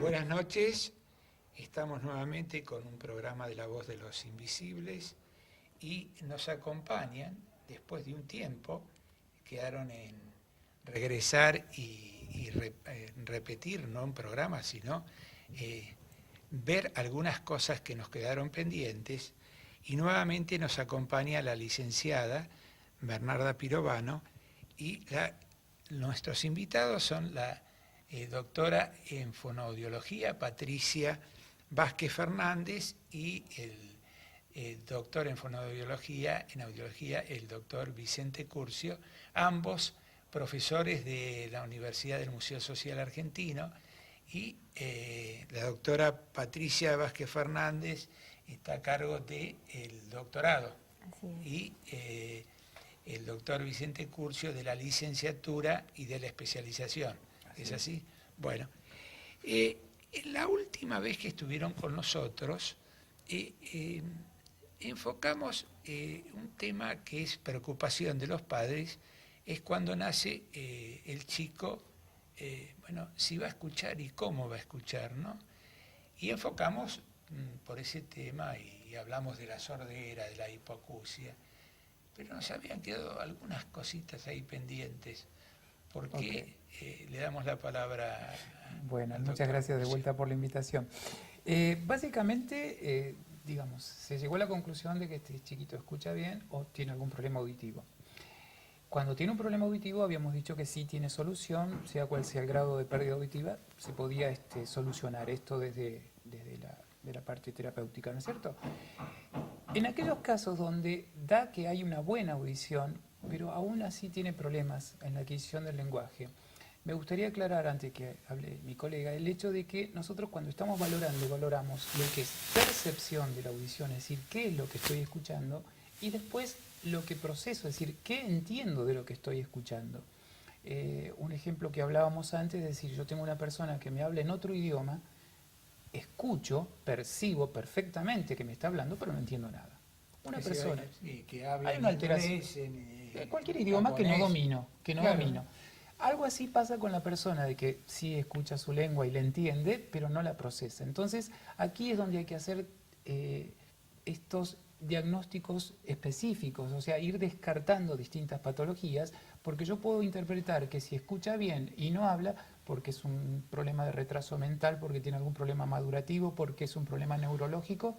Buenas noches, estamos nuevamente con un programa de La Voz de los Invisibles y nos acompañan, después de un tiempo, quedaron en regresar y repetir, no un programa, sino ver algunas cosas que nos quedaron pendientes, y nuevamente nos acompaña la licenciada Bernarda Pirovano y nuestros invitados son la doctora en fonoaudiología Patricia Vázquez Fernández y el doctor en fonoaudiología, el doctor Vicente Curcio, ambos profesores de la Universidad del Museo Social Argentino, y la doctora Patricia Vázquez Fernández está a cargo del doctorado. Así es. Y el doctor Vicente Curcio de la licenciatura y de la especialización. ¿Es así? Bueno, la última vez que estuvieron con nosotros, enfocamos un tema que es preocupación de los padres, es cuando nace el chico, bueno, si va a escuchar y cómo va a escuchar, ¿no? Y enfocamos por ese tema y hablamos de la sordera, de la hipoacusia, pero nos habían quedado algunas cositas ahí pendientes. ¿Por qué le damos la palabra Bueno, al muchas doctor gracias de Curcio? vuelta por la invitación. Básicamente, digamos, se llegó a la conclusión de que este chiquito escucha bien o tiene algún problema auditivo. Cuando tiene un problema auditivo habíamos dicho que sí tiene solución, sea cual sea el grado de pérdida auditiva, se podía solucionar esto desde la parte terapéutica, ¿no es cierto? En aquellos casos donde da que hay una buena audición, pero aún así tiene problemas en la adquisición del lenguaje, me gustaría aclarar, antes que hable mi colega, el hecho de que nosotros cuando estamos valoramos lo que es percepción de la audición, es decir, qué es lo que estoy escuchando, y después lo que proceso, es decir, qué entiendo de lo que estoy escuchando. Un ejemplo que hablábamos antes, es decir, yo tengo una persona que me habla en otro idioma, escucho, percibo perfectamente que me está hablando, pero no entiendo nada. Una persona que habla hay una en inglés, alteración, cualquier idioma que no domino, Algo así pasa con la persona, de que sí escucha su lengua y la entiende, pero no la procesa. Entonces, aquí es donde hay que hacer estos diagnósticos específicos, o sea, ir descartando distintas patologías, porque yo puedo interpretar que si escucha bien y no habla, porque es un problema de retraso mental, porque tiene algún problema madurativo, porque es un problema neurológico,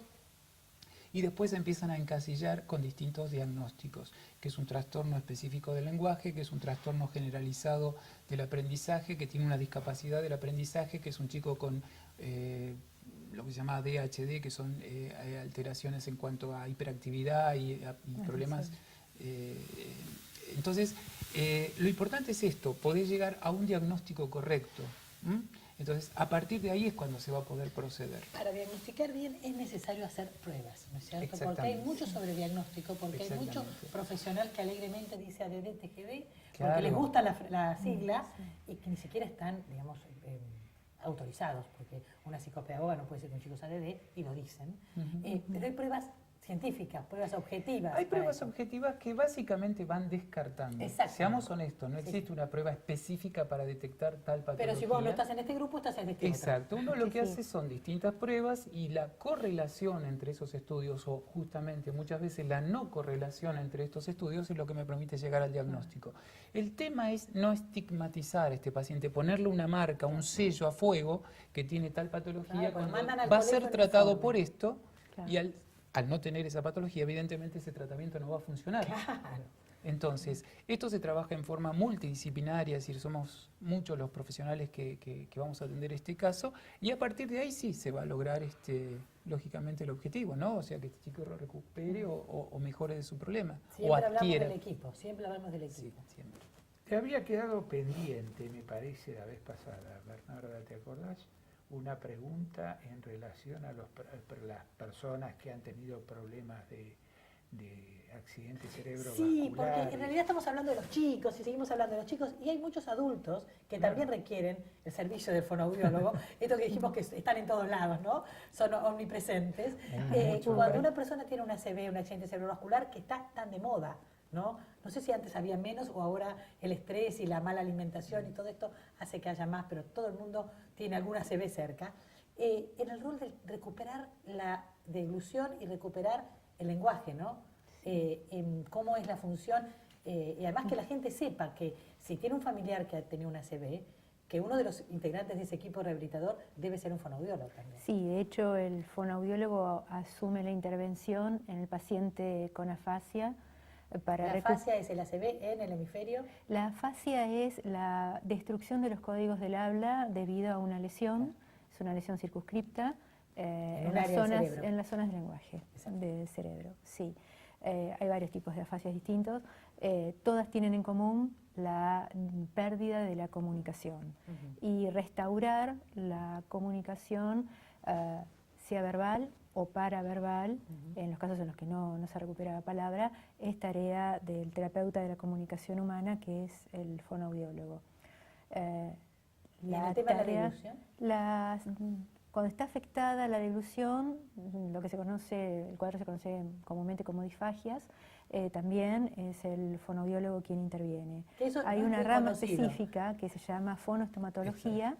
y después empiezan a encasillar con distintos diagnósticos, que es un trastorno específico del lenguaje, que es un trastorno generalizado del aprendizaje, que tiene una discapacidad del aprendizaje, que es un chico con lo que se llama ADHD, que son alteraciones en cuanto a hiperactividad y problemas. Entonces, lo importante es esto, poder llegar a un diagnóstico correcto. Entonces, a partir de ahí es cuando se va a poder proceder. Para diagnosticar bien es necesario hacer pruebas, ¿no es cierto? Porque hay mucho sobrediagnóstico, porque hay mucho profesional que alegremente dice ADD, TGD, Claro. porque les gusta la sigla y que ni siquiera están, digamos, autorizados, porque una psicopedagoga no puede decir que un chico es ADD y lo dicen. Pero hay pruebas científicas, pruebas objetivas. Hay pruebas objetivas que básicamente van descartando. Seamos honestos, no existe una prueba específica para detectar tal patología. Pero si vos no estás en este grupo, estás en este otro. Exacto. Uno lo que hace son distintas pruebas y la correlación entre esos estudios, o justamente muchas veces la no correlación entre estos estudios, es lo que me permite llegar al diagnóstico. El tema es no estigmatizar a este paciente, ponerle una marca, un sello a fuego que tiene tal patología, cuando va a ser tratado por esto, y al no tener esa patología, evidentemente ese tratamiento no va a funcionar. Claro. Entonces, esto se trabaja en forma multidisciplinaria, es decir, somos muchos los profesionales que vamos a atender este caso, y a partir de ahí sí se va a lograr lógicamente el objetivo, ¿no? O sea, que este chico lo recupere o mejore de su problema, siempre o adquiera. Hablamos del equipo, siempre hablamos del equipo. Sí, siempre. Te había quedado pendiente, me parece, la vez pasada, Bernarda, ¿te acordás? Una pregunta en relación a las personas que han tenido problemas de accidentes cerebrovasculares. Sí, porque en realidad estamos hablando de los chicos y seguimos hablando de los chicos, y hay muchos adultos que también requieren el servicio del fonoaudiólogo. Esto que dijimos que están en todos lados, ¿no? Son omnipresentes. Cuando una persona tiene una ACV, un accidente cerebrovascular, que está tan de moda, ¿no? No sé si antes había menos o ahora el estrés y la mala alimentación y todo esto hace que haya más, pero todo el mundo tiene alguna ACV cerca. En el rol de recuperar la deglución y recuperar el lenguaje, ¿no? En cómo es la función, y además que la gente sepa que si tiene un familiar que ha tenido una ACV, que uno de los integrantes de ese equipo rehabilitador debe ser un fonoaudiólogo también. Sí, de hecho el fonoaudiólogo asume la intervención en el paciente con afasia. La afasia es el ACV en el hemisferio. La afasia es la destrucción de los códigos del habla debido a una lesión, es una lesión circunscripta en las zonas del lenguaje del cerebro. Sí. Hay varios tipos de afasias distintos, todas tienen en común la pérdida de la comunicación y restaurar la comunicación, sea verbal o paraverbal, en los casos en los que no se recupera la palabra, es tarea del terapeuta de la comunicación humana, que es el fonoaudiólogo. ¿Y en el tema de la deglución? Cuando está afectada la deglución, lo que el cuadro se conoce comúnmente como disfagias, también es el fonoaudiólogo quien interviene. Hay una rama específica que se llama fonoestomatología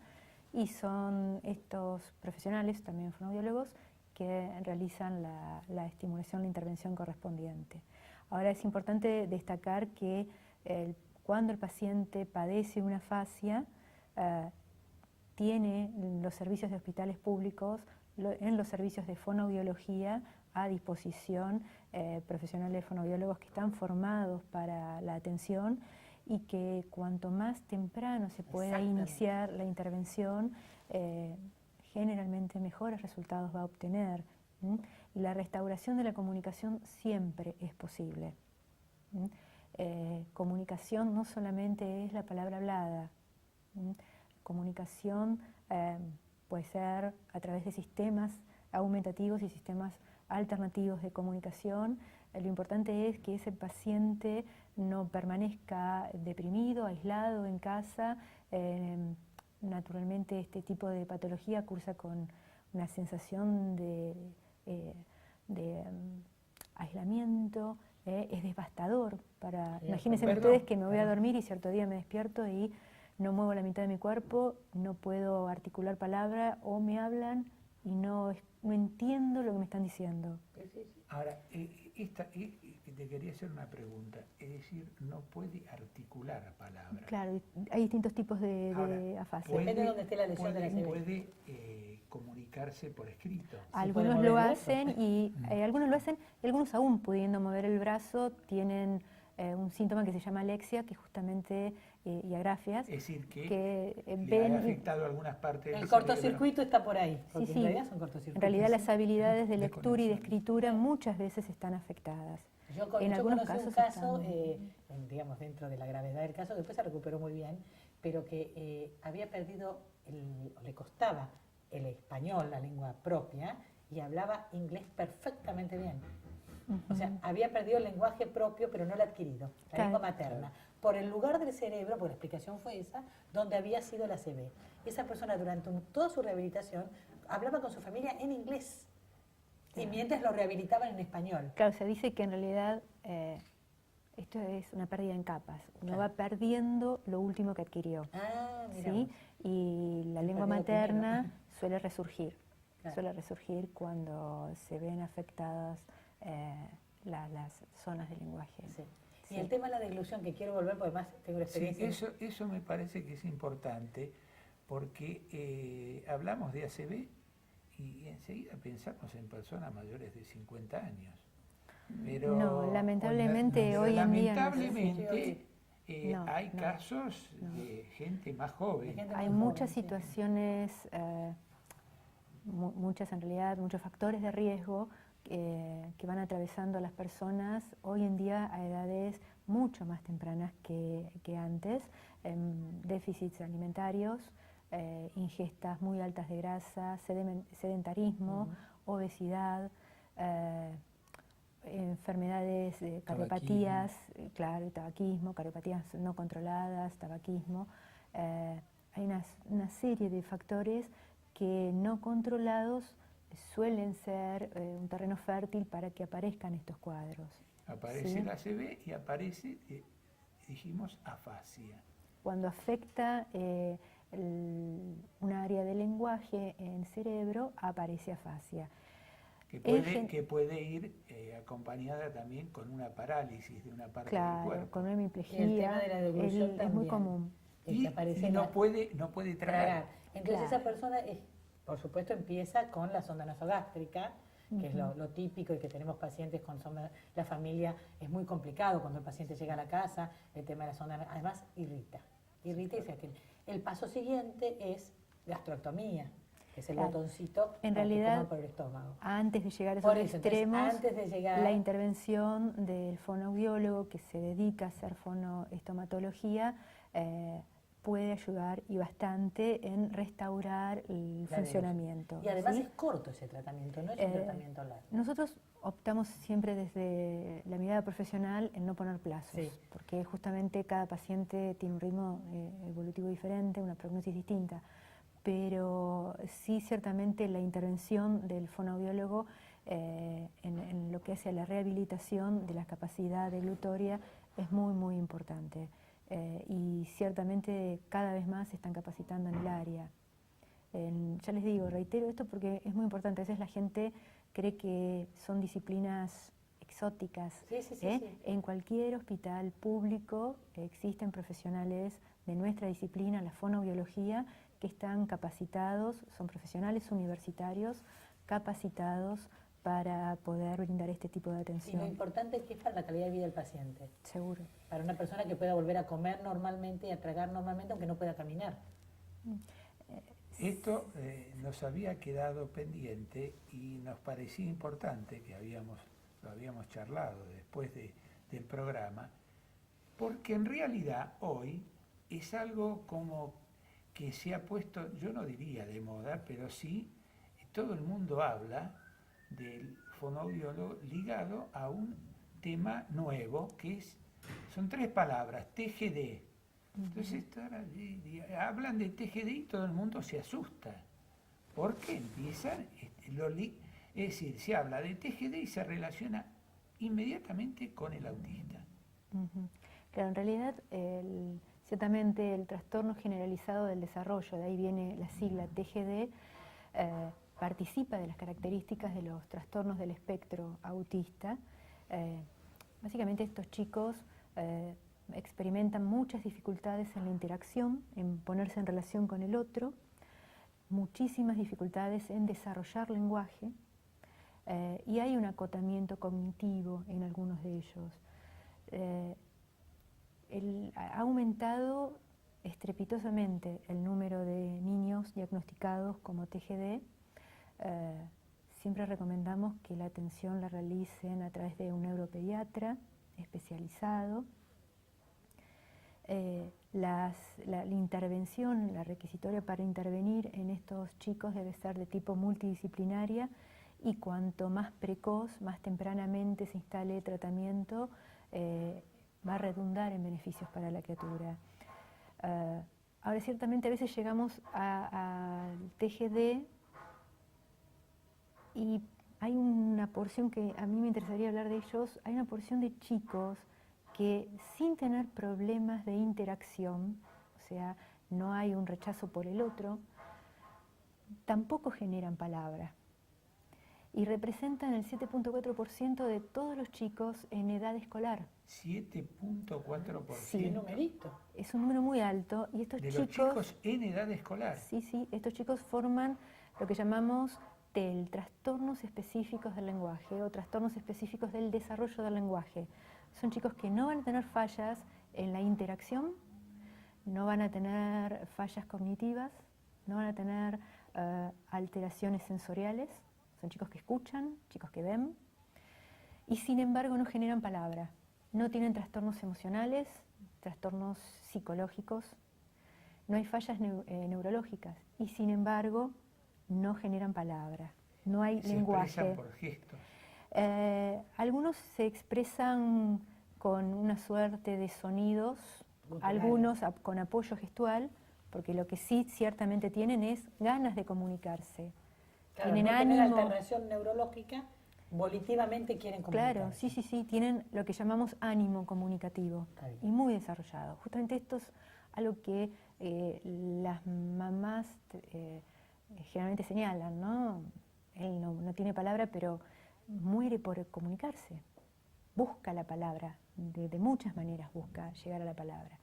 y son estos profesionales, también fonoaudiólogos, que realizan la estimulación, la intervención correspondiente. Ahora es importante destacar que cuando el paciente padece una afasia, tiene los servicios de hospitales públicos, en los servicios de fonoaudiología a disposición profesionales fonoaudiólogos que están formados para la atención y que cuanto más temprano se pueda iniciar la intervención, generalmente mejores resultados va a obtener. Y la restauración de la comunicación siempre es posible. Comunicación no solamente es la palabra hablada. Comunicación puede ser a través de sistemas aumentativos y sistemas alternativos de comunicación. Lo importante es que ese paciente no permanezca deprimido, aislado en casa. Naturalmente este tipo de patología cursa con una sensación de aislamiento, es devastador. Imagínense ustedes que me voy a dormir y cierto día me despierto y no muevo la mitad de mi cuerpo, no puedo articular palabra o me hablan y no entiendo lo que me están diciendo. Ahora, te quería hacer una pregunta, es decir, no puede articular palabras. Claro, hay distintos tipos de afasia. Depende de dónde esté la lesión de la ACV. Puede comunicarse por escrito. Algunos lo hacen y algunos aún pudiendo mover el brazo tienen un síntoma que se llama alexia, que justamente y agrafias. Es decir, que ven afectado algunas partes del cortocircuito está por ahí, porque sí, en realidad son cortocircuitos. En realidad las habilidades de lectura y de escritura muchas veces están afectadas. Yo conocí un caso, digamos, dentro de la gravedad del caso, después se recuperó muy bien, pero que había perdido, le costaba el español, la lengua propia, y hablaba inglés perfectamente bien. O sea, había perdido el lenguaje propio, pero no el adquirido, la lengua materna. Por el lugar del cerebro, porque la explicación fue esa, donde había sido la ACV. Esa persona durante toda su rehabilitación hablaba con su familia en inglés. Y mientras lo rehabilitaban en español. Claro, se dice que en realidad esto es una pérdida en capas. Uno va perdiendo lo último que adquirió. ¿Sí? Y la lengua materna suele resurgir. Suele resurgir cuando se ven afectadas las zonas del lenguaje. Sí. Y el tema de la deglución, que quiero volver, porque además tengo experiencia. Sí, eso me parece que es importante, porque hablamos de ACV y enseguida pensamos en personas mayores de 50 años. Pero no, lamentablemente hoy en día hay casos de gente más joven. Hay muchas situaciones, muchas en realidad, muchos factores de riesgo que van atravesando a las personas hoy en día a edades mucho más tempranas que antes, déficits alimentarios, ingestas muy altas de grasa, sedentarismo, obesidad, enfermedades, cardiopatías, claro, tabaquismo, cardiopatías no controladas, tabaquismo. Hay una serie de factores que no controlados suelen ser un terreno fértil para que aparezcan estos cuadros. Aparece Sí. el ACV y aparece, dijimos, afasia. Cuando afecta un área del lenguaje en el cerebro, aparece afasia. Que puede ir acompañada también con una parálisis de una parte del Claro, cuerpo. con una hemiplegia. Y el tema de la deglución es muy también. común. Y no puede tragar. Entonces Claro. esa persona, por supuesto, empieza con la sonda nasogástrica, que es lo típico y que tenemos pacientes con sonda. La familia es muy complicado cuando el paciente llega a la casa, el tema de la sonda, además irrita y se atiende. El paso siguiente es gastroctomía, que es el Claro. botoncito En para que realidad, coman por el estómago. Antes de llegar a Por esos eso, entonces, extremos, antes de llegar- la intervención del fonoaudiólogo que se dedica a hacer fonoestomatología puede ayudar y bastante en restaurar el La funcionamiento. Y además ¿sí? es corto ese tratamiento, no es un tratamiento largo. Nosotros optamos siempre desde la mirada profesional en no poner plazos, Sí. porque justamente cada paciente tiene un ritmo evolutivo diferente, una prognosis distinta, pero sí ciertamente la intervención del fonoaudiólogo en lo que hace a la rehabilitación de la capacidad deglutoria es muy, muy importante. Y ciertamente cada vez más se están capacitando en el área. Ya les digo, reitero esto porque es muy importante. A veces la gente cree que son disciplinas exóticas. Sí. En cualquier hospital público existen profesionales de nuestra disciplina, la fonoaudiología, que están capacitados, son profesionales universitarios capacitados para poder brindar este tipo de Y atención. lo importante es que es para la calidad de vida del paciente. Seguro. Para una persona que pueda volver a comer normalmente y a tragar normalmente, aunque no pueda caminar. Esto nos había quedado pendiente y nos parecía importante, que lo habíamos charlado después del programa, porque en realidad hoy es algo como que se ha puesto, yo no diría de moda, pero sí, todo el mundo habla del fonoaudiólogo ligado a un tema nuevo que son 3 palabras, TGD. Entonces hablan de TGD y todo el mundo se asusta, porque empiezan, es decir, se habla de TGD y se relaciona inmediatamente con el autista. Claro, en realidad ciertamente el trastorno generalizado del desarrollo, de ahí viene la sigla TGD, participa de las características de los trastornos del espectro autista. Básicamente estos chicos experimentan muchas dificultades en la interacción, en ponerse en relación con el otro, muchísimas dificultades en desarrollar lenguaje y hay un acotamiento cognitivo en algunos de ellos. Ha aumentado estrepitosamente el número de niños diagnosticados como TGD. Siempre recomendamos que la atención la realicen a través de un neuropediatra especializado. La intervención, la requisitoria para intervenir en estos chicos debe ser de tipo multidisciplinaria y cuanto más precoz, más tempranamente se instale tratamiento, va a redundar en beneficios para la criatura. Ahora, ciertamente a veces llegamos al TGD y hay una porción que a mí me interesaría hablar de ellos, hay una porción de chicos que sin tener problemas de interacción, o sea, no hay un rechazo por el otro, tampoco generan palabra. Y representan el 7.4% de todos los chicos en edad escolar. 7.4%. Sí. ¿Qué numerito? Es un número muy alto y estos de chicos... los chicos en edad escolar. Sí, estos chicos forman lo que llamamos TEL, trastornos específicos del lenguaje o trastornos específicos del desarrollo del lenguaje. Son chicos que no van a tener fallas en la interacción, no van a tener fallas cognitivas, no van a tener alteraciones sensoriales. Son chicos que escuchan, chicos que ven, y sin embargo no generan palabra. No tienen trastornos emocionales, trastornos psicológicos, no hay fallas neurológicas, y sin embargo no generan palabra, no hay lenguaje. Se expresan por gestos. Algunos se expresan con una suerte de sonidos, Guturales. algunos con apoyo gestual, porque lo que sí ciertamente tienen es ganas de comunicarse. Claro, tienen no tener ánimo. alteración neurológica volitivamente quieren comunicarse. Claro, sí, tienen lo que llamamos ánimo comunicativo y muy desarrollado. Justamente esto es algo que las mamás generalmente señalan, ¿no? Él no tiene palabra, pero muere por comunicarse. Busca la palabra, de muchas maneras busca llegar a la palabra.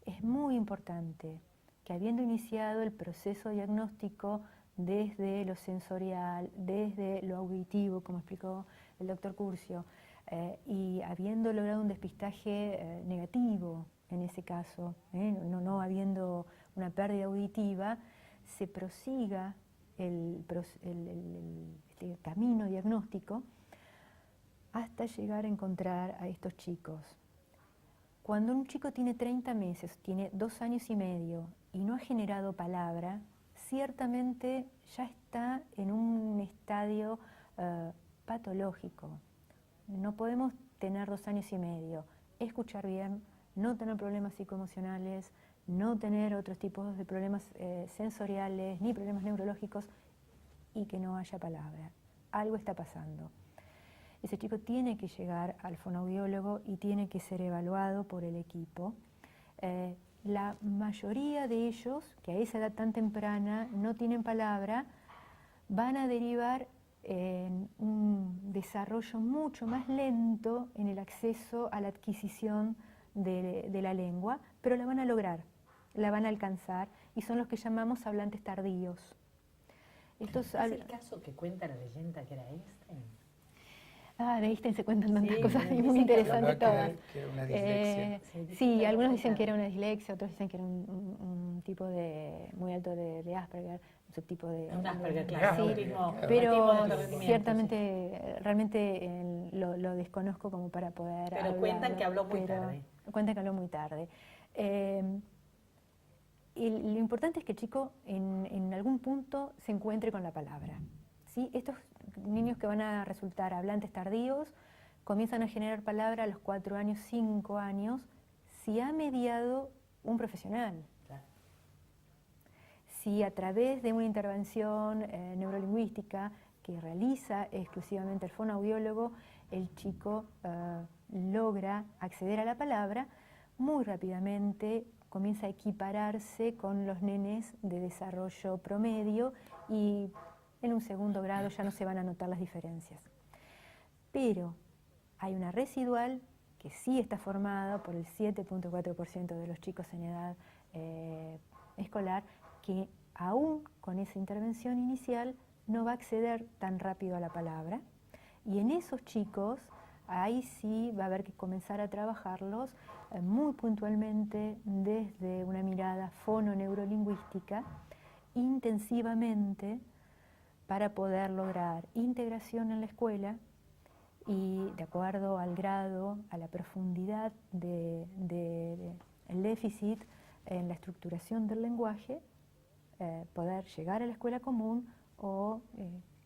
Es muy importante que habiendo iniciado el proceso diagnóstico desde lo sensorial, desde lo auditivo, como explicó el doctor Curcio, y habiendo logrado un despistaje negativo en ese caso, no habiendo una pérdida auditiva, se prosiga el camino diagnóstico hasta llegar a encontrar a estos chicos. Cuando un chico tiene 30 meses, tiene 2 años y medio y no ha generado palabra, ciertamente ya está en un estadio patológico. No podemos tener 2 años y medio, escuchar bien, no tener problemas psicoemocionales, no tener otros tipos de problemas sensoriales ni problemas neurológicos y que no haya palabra. Algo está pasando. Ese chico tiene que llegar al fonoaudiólogo y tiene que ser evaluado por el equipo. La mayoría de ellos, que a esa edad tan temprana no tienen palabra, van a derivar en un desarrollo mucho más lento en el acceso a la adquisición de la lengua, pero la van a lograr, la van a alcanzar, y son los que llamamos hablantes tardíos. ¿Es el caso que cuenta la leyenda que era Einstein? De Einstein se cuentan tantas cosas y muy interesantes todas. Que era una dislexia. Sí, algunos dicen que era una dislexia, otros dicen que era un tipo muy alto de Asperger, un subtipo de... Un Asperger, claro. Sí, Claro. pero ciertamente, realmente lo desconozco como para poder Pero hablarlo, cuentan que habló muy tarde. Cuentan que habló muy tarde. Y lo importante es que el chico en algún punto se encuentre con la palabra, ¿sí? Estos niños que van a resultar hablantes tardíos comienzan a generar palabra a los 4 años, 5 años, si ha mediado un profesional. Claro. Si a través de una intervención neurolingüística que realiza exclusivamente el fonoaudiólogo, el chico logra acceder a la palabra, muy rápidamente comienza a equipararse con los nenes de desarrollo promedio y en un segundo grado ya no se van a notar las diferencias. Pero hay una residual que sí está formada por el 7.4% de los chicos en edad escolar, que aún con esa intervención inicial no va a acceder tan rápido a la palabra. Y en esos chicos, ahí sí va a haber que comenzar a trabajarlos muy puntualmente desde una mirada fononeurolingüística, intensivamente, para poder lograr integración en la escuela y, de acuerdo al grado, a la profundidad del déficit en la estructuración del lenguaje, poder llegar a la escuela común o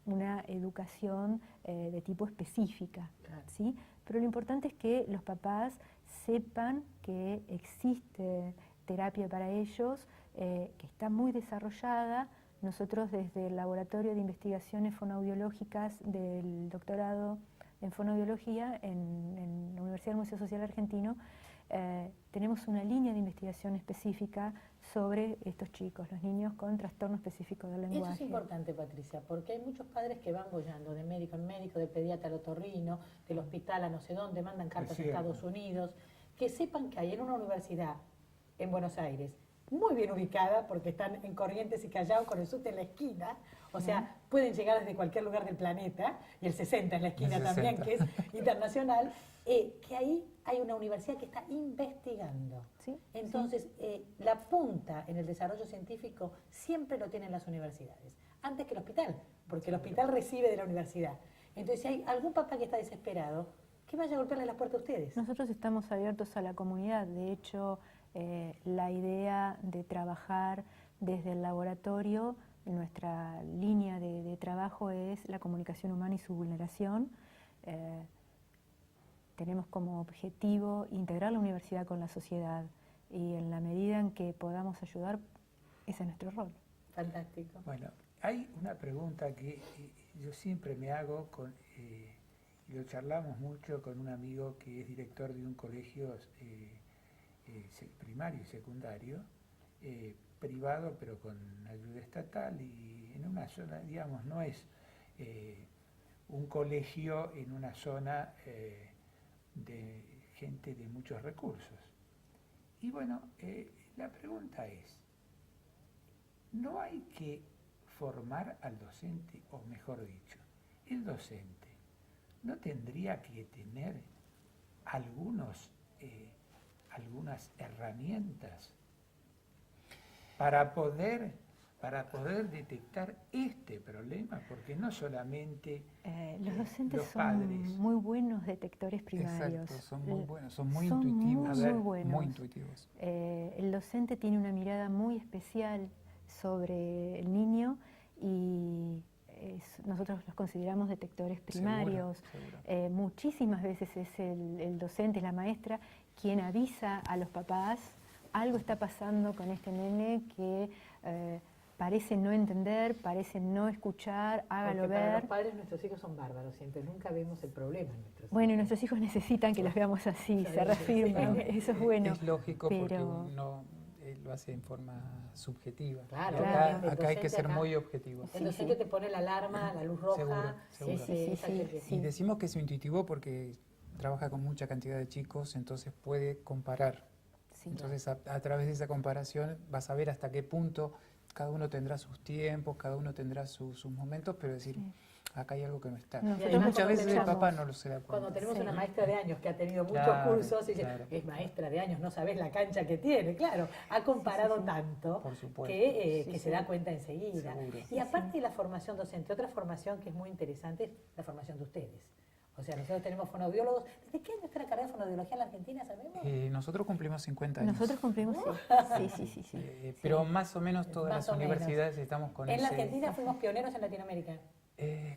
una educación de tipo específica, Claro. ¿sí? Pero lo importante es que los papás sepan que existe terapia para ellos, que está muy desarrollada. Nosotros desde el Laboratorio de Investigaciones Fonoaudiológicas del doctorado en fonoaudiología en la Universidad del Museo Social Argentino, tenemos una línea de investigación específica sobre estos chicos, los niños con trastorno específico del lenguaje. Eso es importante, Patricia, porque hay muchos padres que van boyando de médico en médico, de pediatra al otorrino, del hospital a no sé dónde, mandan cartas a Estados Unidos, que sepan que hay en una universidad en Buenos Aires, muy bien ubicada, porque están en Corrientes y Callao con el subte en la esquina, o sea, pueden llegar desde cualquier lugar del planeta, y el 60 en la esquina también, que es internacional, que ahí hay una universidad que está investigando. ¿Sí? Entonces, la punta en el desarrollo científico siempre lo tienen las universidades, antes que el hospital, porque el hospital recibe de la universidad. Entonces, si hay algún papá que está desesperado, que vaya a golpearle las puertas a ustedes. Nosotros estamos abiertos a la comunidad. De hecho, la idea de trabajar desde el laboratorio, nuestra línea de trabajo es la comunicación humana y su vulneración. Tenemos como objetivo integrar la universidad con la sociedad y en la medida en que podamos ayudar, ese es nuestro rol. Fantástico. Bueno, hay una pregunta que yo siempre me hago y lo charlamos mucho con un amigo que es director de un colegio primario y secundario, privado pero con ayuda estatal, y en una zona, digamos, no es un colegio en una zona de gente de muchos recursos. Y bueno, la pregunta es, ¿no hay que formar al docente, o mejor dicho, el docente no tendría que tener algunas herramientas para poder detectar este problema? Porque no solamente los docentes los son padres. muy buenos detectores primarios. Exacto, son muy buenos, son muy intuitivos. Muy buenos. Muy intuitivos. El docente tiene una mirada muy especial sobre el niño y nosotros los consideramos detectores primarios. Seguro. Muchísimas veces es el docente, la maestra, quien avisa a los papás: algo está pasando con este nene que parece no entender, parece no escuchar, hágalo Porque ver. para los padres nuestros hijos son bárbaros, siempre nunca vemos el problema en nuestros hijos. Bueno, y nuestros hijos necesitan que los veamos así, se reafirman, eso es bueno. Es lógico, porque pero uno lo hace en forma subjetiva. Claro, Acá hay que ser muy objetivos. El docente te pone la alarma, la luz roja. Seguro. Sí. Y decimos que es intuitivo porque trabaja con mucha cantidad de chicos, entonces puede comparar. Sí. Entonces a través de esa comparación vas a ver hasta qué punto cada uno tendrá sus tiempos, cada uno tendrá sus momentos, pero decir, acá hay algo que no está. Nosotros Y muchas veces el pensamos, papá no lo se da cuenta. Cuando tenemos una maestra de años que ha tenido muchos Claro, cursos y dice, claro. es maestra de años, no sabes la cancha que tiene, claro, ha comparado tanto Por supuesto. que se da cuenta enseguida. Seguro. Y aparte de la formación docente, otra formación que es muy interesante es la formación de ustedes. O sea, nosotros tenemos fonoaudiólogos. ¿Desde qué año está la carrera de fonoaudiología en la Argentina, sabemos? Nosotros cumplimos 50 años. Nosotros cumplimos, sí. Pero más o menos todas Más las o menos. universidades estamos con En la ese... Argentina fuimos pioneros en Latinoamérica.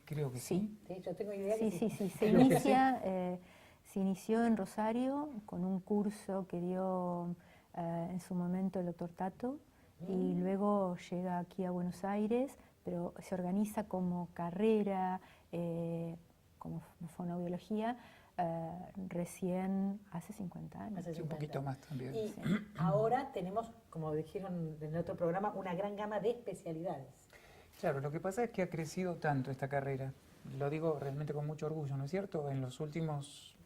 Creo que sí. Sí, yo tengo idea Sí, que sí. Creo que Se inició en Rosario con un curso que dio en su momento el doctor Tato y luego llega aquí a Buenos Aires, pero se organiza como carrera, como fonoaudiología, recién hace 50 años. Hace Sí, un 50. poquito más también. Y ahora tenemos, como dijeron en el otro programa, una gran gama de especialidades. Claro, lo que pasa es que ha crecido tanto esta carrera, lo digo realmente con mucho orgullo, ¿no es cierto? En los últimos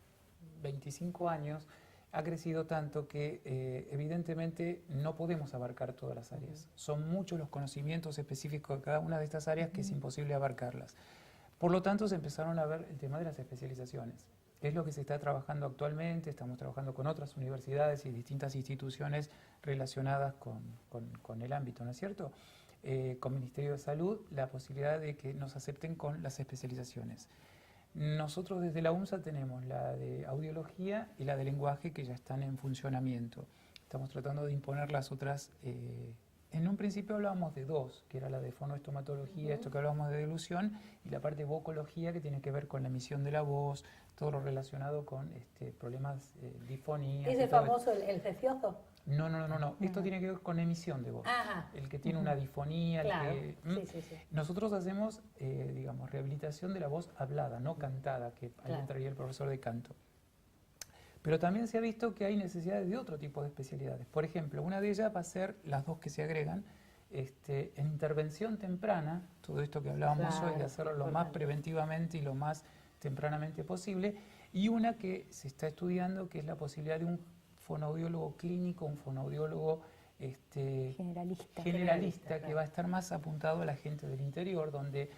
25 años ha crecido tanto que evidentemente no podemos abarcar todas las áreas. Son muchos los conocimientos específicos de cada una de estas áreas que es imposible abarcarlas. Por lo tanto, se empezaron a ver el tema de las especializaciones, que es lo que se está trabajando actualmente. Estamos trabajando con otras universidades y distintas instituciones relacionadas con el ámbito, ¿no es cierto? Con Ministerio de Salud, la posibilidad de que nos acepten con las especializaciones. Nosotros desde la UNSA tenemos la de audiología y la de lenguaje, que ya están en funcionamiento. Estamos tratando de imponer las otras. En un principio hablábamos de dos, que era la de fonoestomatología, esto que hablábamos de dilución, y la parte de vocología, que tiene que ver con la emisión de la voz, todo lo relacionado con problemas difonías. ¿Ese famoso, el cefioso? No. Esto tiene que ver con emisión de voz. Ajá. El que tiene una difonía. Claro. El que, Sí. Nosotros hacemos, digamos, rehabilitación de la voz hablada, no cantada, que ahí entraría el profesor de canto. Pero también se ha visto que hay necesidades de otro tipo de especialidades. Por ejemplo, una de ellas va a ser, las dos que se agregan, en intervención temprana, todo esto que hablábamos hoy, de hacerlo lo más preventivamente y lo más tempranamente posible, y una que se está estudiando, que es la posibilidad de un fonoaudiólogo clínico, un fonoaudiólogo generalista que va a estar más apuntado a la gente del interior, donde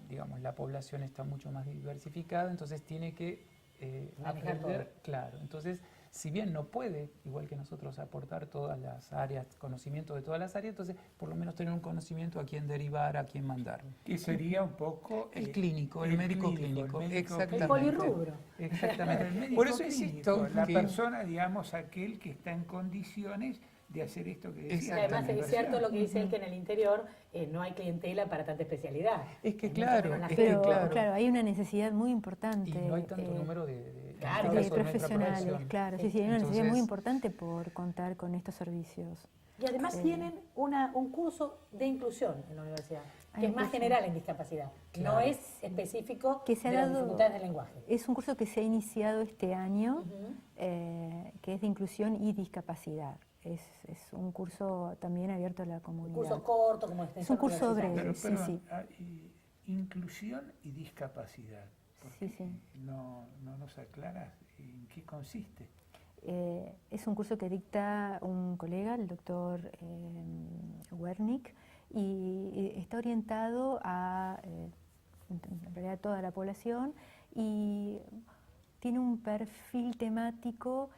digamos, la población está mucho más diversificada, entonces tiene que aprender, claro. Entonces, si bien no puede, igual que nosotros, aportar todas las áreas, conocimiento de todas las áreas, entonces por lo menos tener un conocimiento a quién derivar, a quién mandar. Que sería un poco... El clínico, el médico clínico. Exactamente. El polirrubro. Exactamente. Por eso insisto, la persona, digamos, aquel que está en condiciones de hacer esto que decía. Además es cierto lo que dice él, que en el interior no hay clientela para tanta especialidad. Es que claro, claro, hay una necesidad muy importante. Y no hay tanto número de profesionales, claro. Sí, hay una necesidad muy importante por contar con estos servicios. Y además tienen un curso de inclusión en la universidad. Que es más general en discapacidad, Claro. no es específico Que se ha de las dado- dificultades del lenguaje. Es un curso que se ha iniciado este año, Ujú. que es de inclusión y discapacidad. Es un curso también abierto a la Un comunidad. curso corto, como Es un curso universitario. breve. Sí, sí. Inclusión y discapacidad. Sí, sí. No nos aclaras en qué consiste. Es un curso que dicta un colega, el doctor Wernick, y está orientado a en realidad toda la población y tiene un perfil temático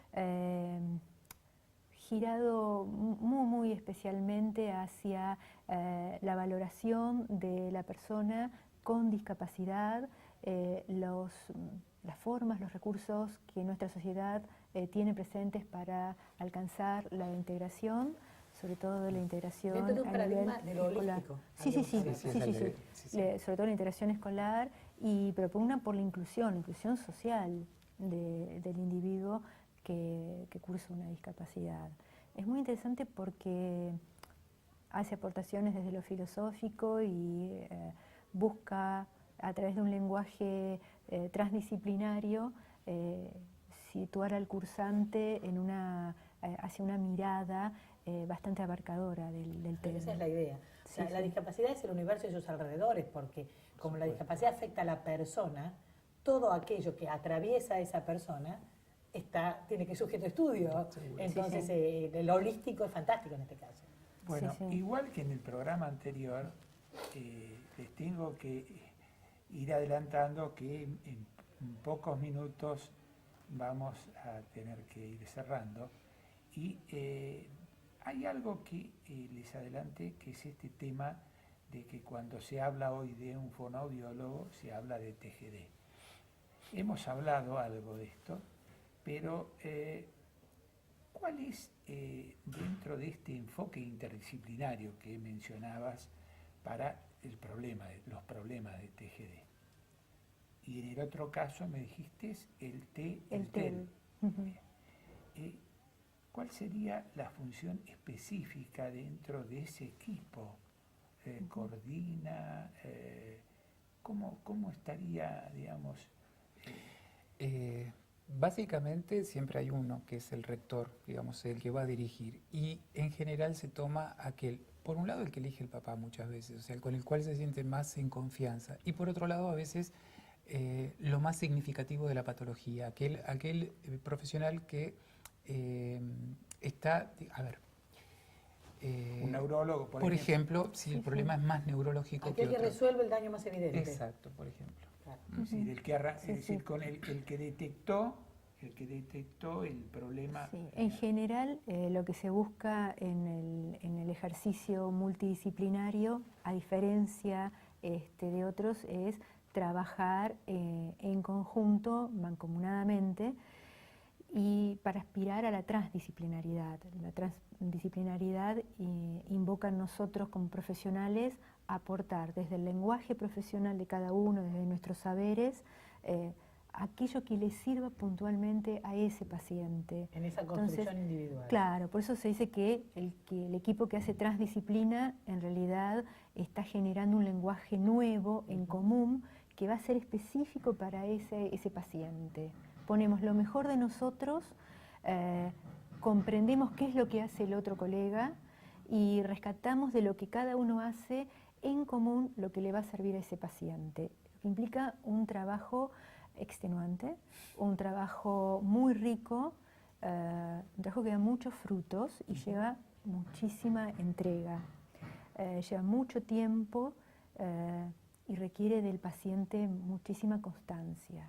girado muy especialmente hacia la valoración de la persona con discapacidad, las formas, los recursos que nuestra sociedad tiene presentes para alcanzar la integración, sobre todo la integración Dentro de un a paradigma nivel de lo escolar. holístico. Sí, sí, sí, Sí, sí, sí. sobre todo la integración escolar y propugna por la inclusión social del individuo que cursa una discapacidad. Es muy interesante porque hace aportaciones desde lo filosófico y busca a través de un lenguaje transdisciplinario situar al cursante en hacia una mirada bastante abarcadora del tema. Esa es la idea. O sea, Sí, la sí. discapacidad es el universo y sus alrededores, porque como la discapacidad afecta a la persona, todo aquello que atraviesa a esa persona tiene que ser sujeto de estudio. Entonces, el holístico es fantástico en este caso. Bueno, Sí. igual que en el programa anterior, les tengo que ir adelantando que en pocos minutos vamos a tener que ir cerrando. Y hay algo que les adelante, que es este tema de que cuando se habla hoy de un fonoaudiólogo, se habla de TGD. Hemos hablado algo de esto, pero ¿cuál es, dentro de este enfoque interdisciplinario que mencionabas, para los problemas de TGD? Y en el otro caso me dijiste el TEL. Ujú. ¿Cuál sería la función específica dentro de ese equipo? ¿Coordina? ¿Cómo estaría, digamos? Básicamente siempre hay uno que es el rector, digamos, el que va a dirigir. Y en general se toma por un lado el que elige el papá muchas veces, o sea, con el cual se siente más en confianza. Y por otro lado a veces lo más significativo de la patología, aquel profesional que está, a ver, Un neurólogo, por ejemplo, si el problema es más neurológico Aquel que otro. resuelve el daño más evidente. Exacto, por ejemplo. Claro. Es decir, es Sí, decir, sí. con el que detectó el problema. Sí, en general lo que se busca en el ejercicio multidisciplinario, a diferencia de otros, es trabajar en conjunto, mancomunadamente, y para aspirar a la transdisciplinaridad. La transdisciplinaridad invoca en nosotros como profesionales aportar desde el lenguaje profesional de cada uno, desde nuestros saberes, aquello que le sirva puntualmente a ese paciente. En esa construcción individual. Claro, por eso se dice que el equipo que hace transdisciplina en realidad está generando un lenguaje nuevo, en común, que va a ser específico para ese paciente. Ponemos lo mejor de nosotros, comprendemos qué es lo que hace el otro colega y rescatamos de lo que cada uno hace en común lo que le va a servir a ese paciente. Implica un trabajo extenuante, un trabajo muy rico, un trabajo que da muchos frutos y lleva muchísima entrega, lleva mucho tiempo y requiere del paciente muchísima constancia.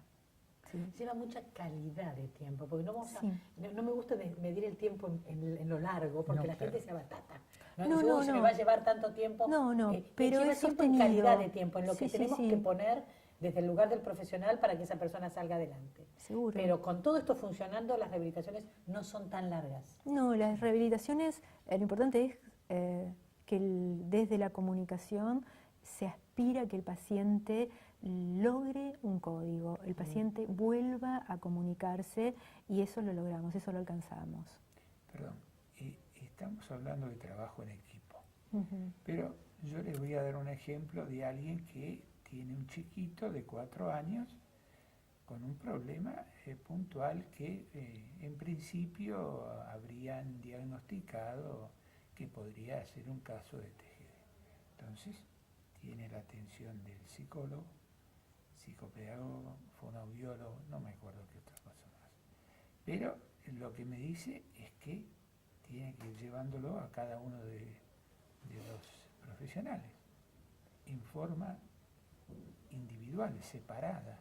Sí. Lleva mucha calidad de tiempo, porque no me gusta medir el tiempo en lo largo, porque la gente se abatata. No, se me va a llevar tanto tiempo. Pero lleva es tiempo en sostenido. calidad de tiempo, en lo que Sí, tenemos que poner desde el lugar del profesional para que esa persona salga adelante. Seguro. Pero con todo esto funcionando, las rehabilitaciones no son tan largas. No, las rehabilitaciones, lo importante es que desde la comunicación se aspira a que el paciente logre un código, el paciente vuelva a comunicarse y eso lo logramos, eso lo alcanzamos. Perdón, estamos hablando de trabajo en equipo, Ujú. pero Yo les voy a dar un ejemplo de alguien que tiene un chiquito de 4 años con un problema puntual que en principio habrían diagnosticado que podría ser un caso de TGD. Entonces, tiene la atención del psicólogo, psicopedagogo, fonoaudiólogo, no me acuerdo qué otra cosa más. Pero lo que me dice es que tiene que ir llevándolo a cada uno de los profesionales en forma individual, separada.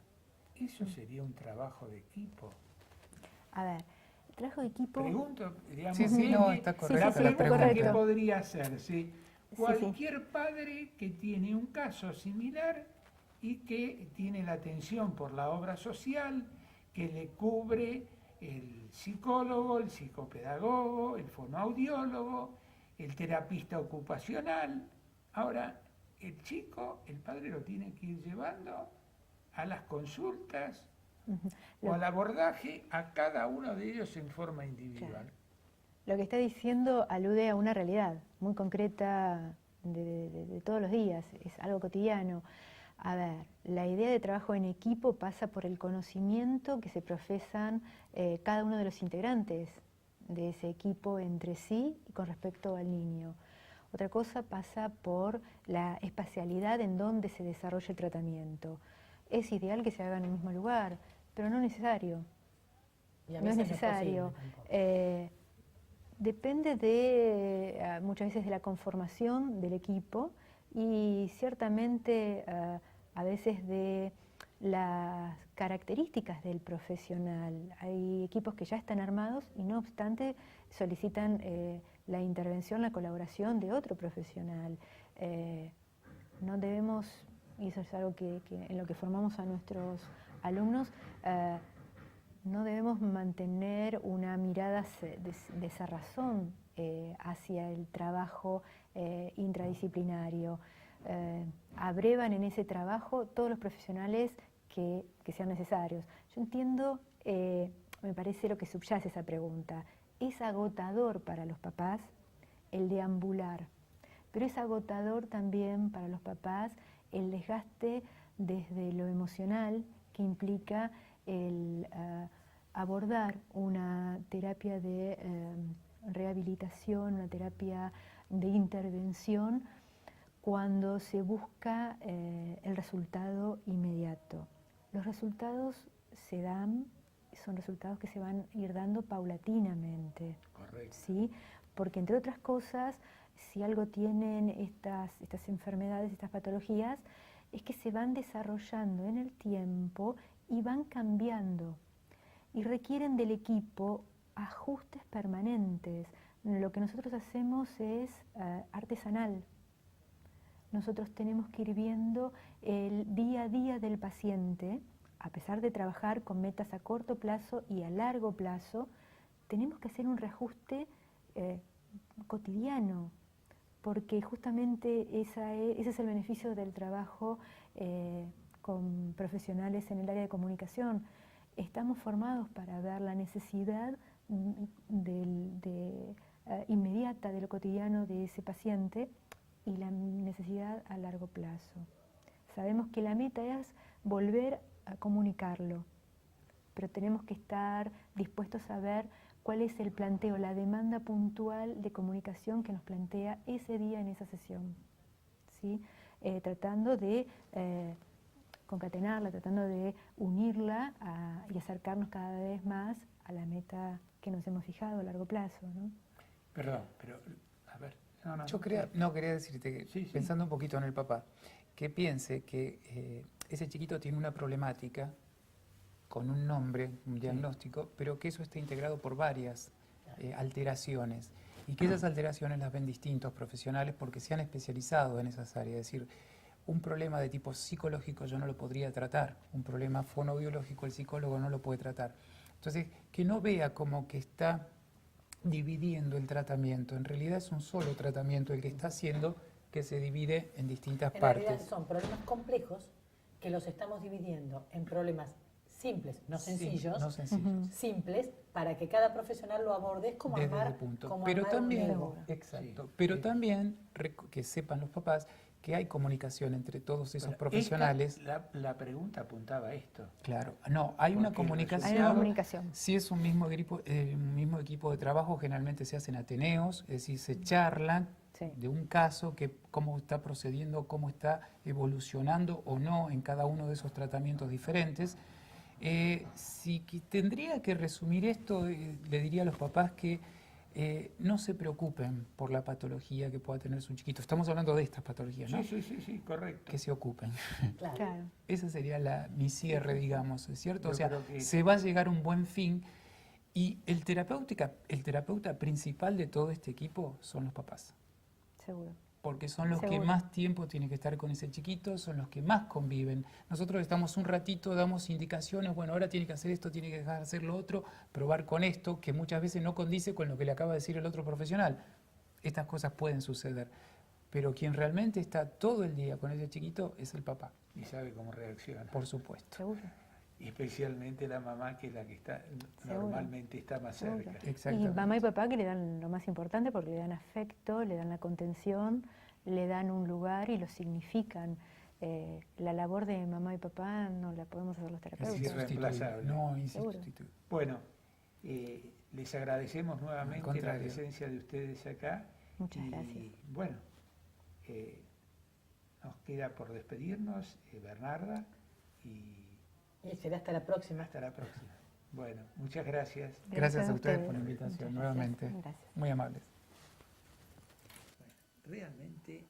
Eso sería un trabajo de equipo. A ver, el trabajo de equipo... Pregunto, digamos, Sí, no, está correcto. la pregunta correcto. que podría hacerse, cualquier padre que tiene un caso similar y que tiene la atención por la obra social, que le cubre el psicólogo, el psicopedagogo, el fonoaudiólogo, el terapista ocupacional. Ahora, el chico, el padre lo tiene que ir llevando a las consultas o al abordaje a cada uno de ellos en forma individual. Claro. Lo que está diciendo alude a una realidad muy concreta de todos los días, es algo cotidiano. A ver, la idea de trabajo en equipo pasa por el conocimiento que se profesan cada uno de los integrantes de ese equipo entre sí y con respecto al niño. Otra cosa pasa por la espacialidad en donde se desarrolla el tratamiento. Es ideal que se haga en el mismo lugar, pero no es necesario. No es necesario. Depende muchas veces de la conformación del equipo y ciertamente a veces de las características del profesional. Hay equipos que ya están armados y no obstante solicitan la intervención, la colaboración de otro profesional. No debemos, y eso es algo que en lo que formamos a nuestros alumnos, no debemos mantener una mirada de cerrazón hacia el trabajo intradisciplinario. Abrevan en ese trabajo todos los profesionales que sean necesarios. Yo entiendo, me parece lo que subyace esa pregunta, es agotador para los papás el deambular, pero es agotador también para los papás el desgaste desde lo emocional que implica el abordar una terapia de rehabilitación, una terapia de intervención cuando se busca el resultado inmediato. Los resultados se dan, son resultados que se van a ir dando paulatinamente. Correcto. ¿Sí? Porque entre otras cosas, si algo tienen estas enfermedades, estas patologías, es que se van desarrollando en el tiempo y van cambiando y requieren del equipo ajustes permanentes. Lo que nosotros hacemos es artesanal. Nosotros tenemos que ir viendo el día a día del paciente, a pesar de trabajar con metas a corto plazo y a largo plazo, tenemos que hacer un reajuste cotidiano, porque justamente ese es el beneficio del trabajo con profesionales en el área de comunicación. Estamos formados para ver la necesidad inmediata de lo cotidiano de ese paciente y la necesidad a largo plazo. Sabemos que la meta es volver a comunicarlo, pero tenemos que estar dispuestos a ver cuál es el planteo, la demanda puntual de comunicación que nos plantea ese día en esa sesión, ¿sí? Tratando de concatenarla, tratando de unirla y acercarnos cada vez más a la meta que nos hemos fijado a largo plazo, ¿no? Perdón, pero a ver. Yo quería decirte que, pensando un poquito en el papá, que piense que ese chiquito tiene una problemática con un nombre, un diagnóstico, pero que eso está integrado por varias alteraciones y que esas alteraciones las ven distintos profesionales porque se han especializado en esas áreas. Es decir, un problema de tipo psicológico yo no lo podría tratar, un problema fonoaudiológico el psicólogo no lo puede tratar. Entonces, que no vea como que está dividiendo el tratamiento, en realidad es un solo tratamiento el que está haciendo, que se divide en distintas partes. En realidad son problemas complejos que los estamos dividiendo en problemas simples, no sencillos, no sencillos. simples, para que cada profesional lo aborde como Desde armar, ese punto. como Pero armar un también, Lego. exacto, Sí. pero también que sepan los papás que hay comunicación entre todos esos Pero profesionales. la pregunta apuntaba a esto. Claro, no, hay una Porque el comunicación. Hay una comunicación. Si es un mismo equipo de trabajo, generalmente se hacen ateneos, es decir, se charlan Sí. de un caso, que cómo está procediendo, cómo está evolucionando o no en cada uno de esos tratamientos diferentes. Si tendría que resumir esto, le diría a los papás que no se preocupen por la patología que pueda tener su chiquito. Estamos hablando de estas patologías, ¿no? Sí, correcto. Que se ocupen. Claro. Claro. Esa sería mi cierre, digamos, ¿es cierto? Yo O sea, creo que- se va a llegar a un buen fin y el terapeuta principal de todo este equipo son los papás, Seguro. porque son los que Seguro. más tiempo tienen que estar con ese chiquito, son los que más conviven. Nosotros estamos un ratito, damos indicaciones, bueno, ahora tiene que hacer esto, tiene que dejar de hacer lo otro, probar con esto, que muchas veces no condice con lo que le acaba de decir el otro profesional. Estas cosas pueden suceder, pero quien realmente está todo el día con ese chiquito es el papá, Y sabe cómo reacciona. por supuesto. Seguro. Y especialmente la mamá, que es la que está Seguro. normalmente está más Seguro. cerca. Y Exactamente. mamá y papá que le dan lo más importante porque le dan afecto, le dan la contención, le dan un lugar y lo significan. La labor de mamá y papá no la podemos hacer los Es terapeutas. irreemplazable. No, Seguro. insustituible. Bueno, les agradecemos Al nuevamente la contrario. presencia de ustedes acá. Muchas y, gracias. Bueno, nos queda por despedirnos, Bernarda, y Y será hasta la próxima. hasta la próxima. Bueno, muchas gracias. Gracias a ustedes por la invitación, Muchas nuevamente. Gracias. Muy amables. Realmente